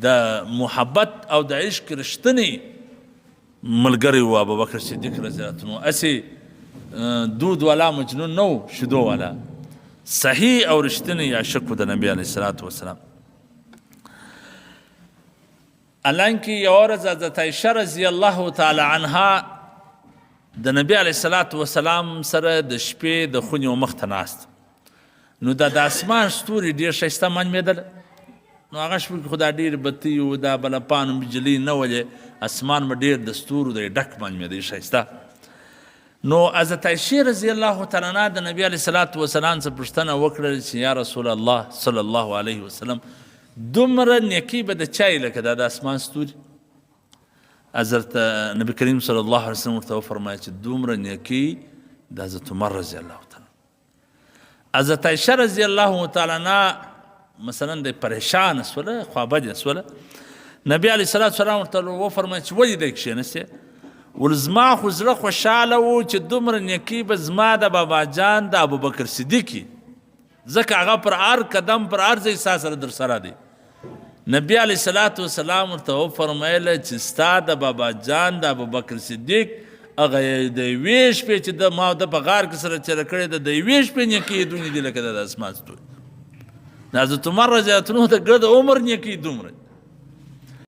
د محبت او د عشق رښتینی ملګری و ابوبکر صدیق رضی الله عنه. هسې دود والا مجنون نه و، شیدو والا صحیح او رښتینی عاشق و د نبي علیه الصلاة وسلام. حالانکه یوه ورځ حضرت عایشه رضی الله تعالی عنها د نبی علیه الصلاة وسلام سره د شپې د خونې و مخ ته ناست، نو دا د اسمان ستوري ډېر ښایسته معلومېدل. نو هغه شپه کې خو دا ډېر بتۍ و، دا بلپانو بجلۍ نه ولې، اسمان به ډېر د ستورو دی ډک معلومېده ښایسته. نو حضرت عایشې رضی الله تعالی عنها د نبي علیه الصلاة وسلام څخه پوښتنه وکړل چې یا رسول الله صلی الله علیه وسلم دومره نیکي به د چای لکه دا د اسمان ستوري؟ حضرت نبی کریم صلی الله علیه وسلم ورته وفرمایل چې دومره نیکي د حضرت عمر رضی الله تعالی. حضرت عایشه رضی الله تعالی عنها مثلا د پریشانه سوله، خوابدې سوله، نبی علیه الصلاة وسلام ورته وفرمایل چې ولې دی کښېنستې؟ ول زما خو زړه خوشحاله و چې دومره نیکي به زما د بابا جان د ابوبکر صدیق وي، ځکه هغه پر هر قدم پر هر ځای ستا سره در سره دی. نبی علیه الصلاة وسلام ورته وفرمایله چې ستا د بابا جان د ابوبکر صدیق هغه د یوې شپې چې د ما د په غار کې سره تېره کړې ده، د یوې شپې نیکۍ دونې دي لکه د اسمان ستوري. د حضرت عمر رضی الله عنه د ګډ عمر نیکۍ دومره